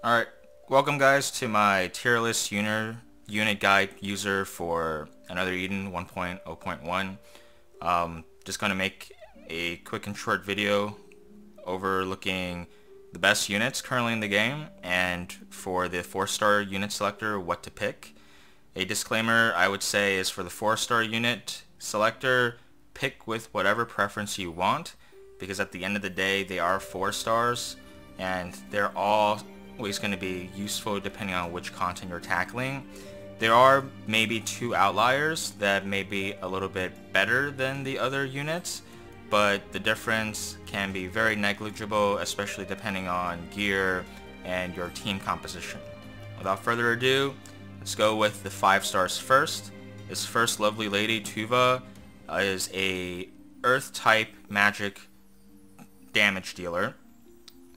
Alright, welcome guys to my tier list unit guide user for Another Eden 1.0.1. Just going to make a quick and short video overlooking the best units currently in the game, and for the 4-star unit selector, what to pick. A disclaimer I would say is for the 4-star unit selector, pick with whatever preference you want, because at the end of the day they are 4 stars and they're all always going to be useful depending on which content you're tackling. There are maybe 2 outliers that may be a little bit better than the other units, but the difference can be very negligible, especially depending on gear and your team composition. Without further ado, let's go with the 5 stars first. This first lovely lady, Tuva, is a earth type magic damage dealer.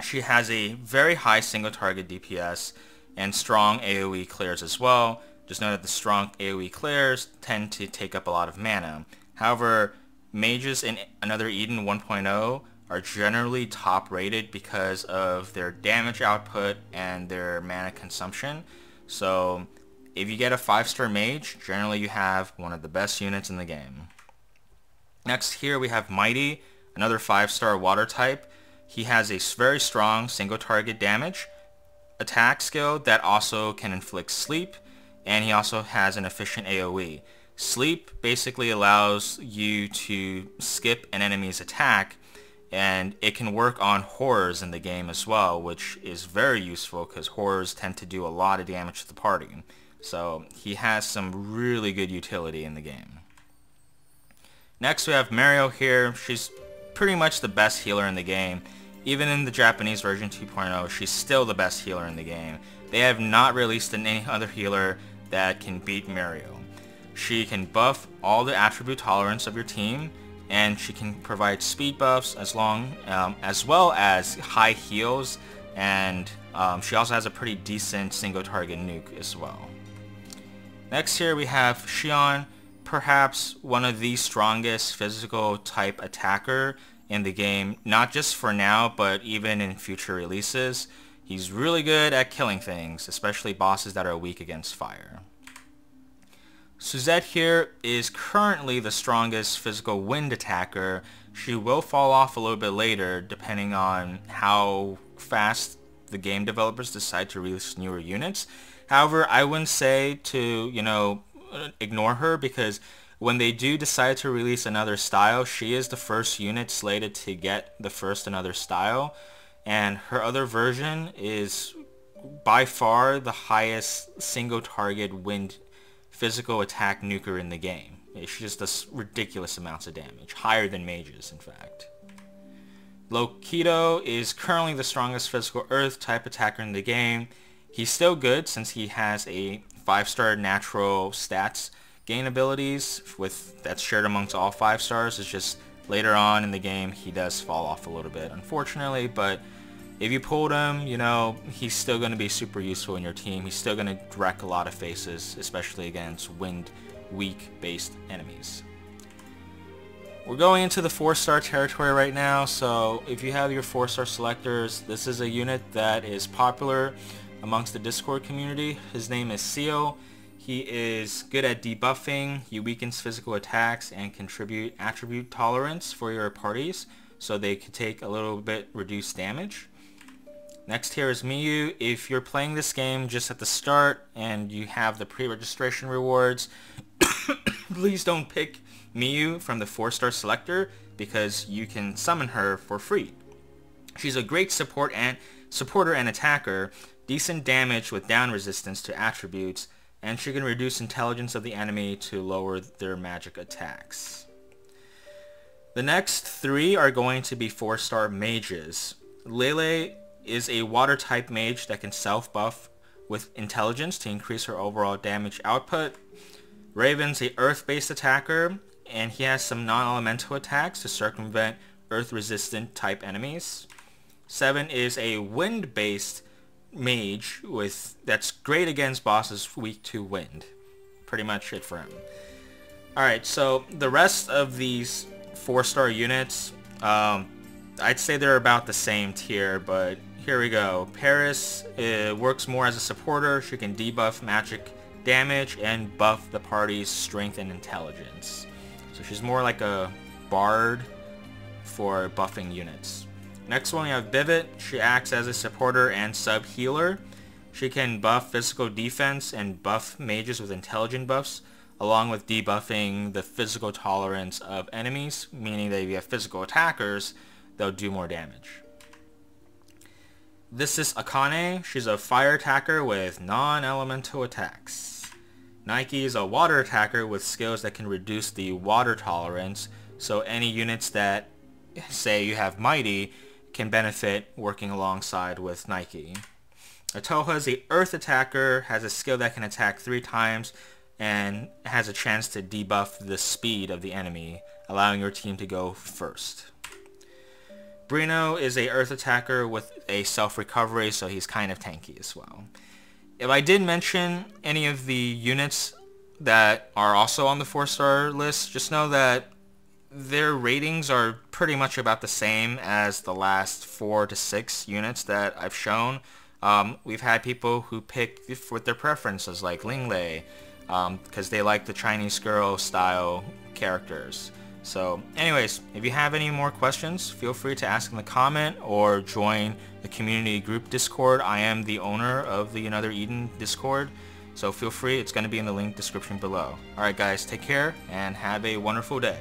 She has a very high single target DPS and strong AoE clears as well. Just know that the strong AoE clears tend to take up a lot of mana. However, mages in Another Eden 1.0 are generally top rated because of their damage output and their mana consumption. So if you get a 5-star mage, generally you have one of the best units in the game. Next here we have Mighty, another 5-star water type. He has a very strong single target damage attack skill that also can inflict sleep, and he also has an efficient AoE. Sleep basically allows you to skip an enemy's attack, and it can work on horrors in the game as well, which is very useful because horrors tend to do a lot of damage to the party. So he has some really good utility in the game. Next we have Mario here. She's pretty much the best healer in the game. Even in the Japanese version 2.0, she's still the best healer in the game. They have not released any other healer that can beat Mario. She can buff all the attribute tolerance of your team, and she can provide speed buffs as well as high heals, and she also has a pretty decent single target nuke as well. Next here we have Shion, perhaps one of the strongest physical type attacker in the game, not just for now, but even in future releases. He's really good at killing things, especially bosses that are weak against fire. Suzette here is currently the strongest physical wind attacker. She will fall off a little bit later, depending on how fast the game developers decide to release newer units. However, I wouldn't say to, ignore her, because when they do decide to release another style, she is the first unit slated to get the first another style, and her other version is by far the highest single target wind physical attack nuker in the game. She just does ridiculous amounts of damage, higher than mages in fact. Lokito is currently the strongest physical earth type attacker in the game. He's still good since he has a 5-star natural stats gain abilities that's shared amongst all 5 stars. It's just later on in the game he does fall off a little bit, unfortunately, but if you pulled him, he's still going to be super useful in your team. He's still going to wreck a lot of faces, especially against wind weak based enemies. We're going into the 4-star territory right now, so if you have your 4-star selectors, this is a unit that is popular amongst the Discord community. His name is Seal. He is good at debuffing. He weakens physical attacks and contribute attribute tolerance for your parties, so they can take a little bit reduced damage. Next here is Miyu. If you're playing this game just at the start and you have the pre-registration rewards, please don't pick Miyu from the 4-star selector, because you can summon her for free. She's a great supporter and attacker, decent damage with down resistance to attributes, and she can reduce intelligence of the enemy to lower their magic attacks. The next 3 are going to be 4-star mages. Lele is a water type mage that can self-buff with intelligence to increase her overall damage output. Raven's a earth-based attacker, and he has some non-elemental attacks to circumvent earth-resistant type enemies. 7 is a wind-based mage that's great against bosses weak to wind. Pretty much it for him. Alright, so the rest of these 4-star units, I'd say they're about the same tier, but here we go. Paris works more as a supporter. She can debuff magic damage and buff the party's strength and intelligence. So she's more like a bard for buffing units. Next one we have Bivet. She acts as a supporter and sub-healer. She can buff physical defense and buff mages with intelligent buffs, along with debuffing the physical tolerance of enemies, meaning that if you have physical attackers, they'll do more damage. This is Akane. She's a fire attacker with non-elemental attacks. Nike is a water attacker with skills that can reduce the water tolerance, so any units that, say you have Mighty, can benefit working alongside with Nike. Otoko is the earth attacker, has a skill that can attack 3 times, and has a chance to debuff the speed of the enemy, allowing your team to go first. Brino is a earth attacker with a self-recovery, so he's kind of tanky as well. If I did mention any of the units that are also on the 4-star list, just know that their ratings are pretty much about the same as the last 4 to 6 units that I've shown. We've had people who pick with their preferences, like Linglei, because they like the Chinese girl style characters. So anyways, if you have any more questions, feel free to ask in the comment or join the community group Discord. I am the owner of the Another Eden Discord, so feel free. It's going to be in the link description below. Alright guys, take care and have a wonderful day.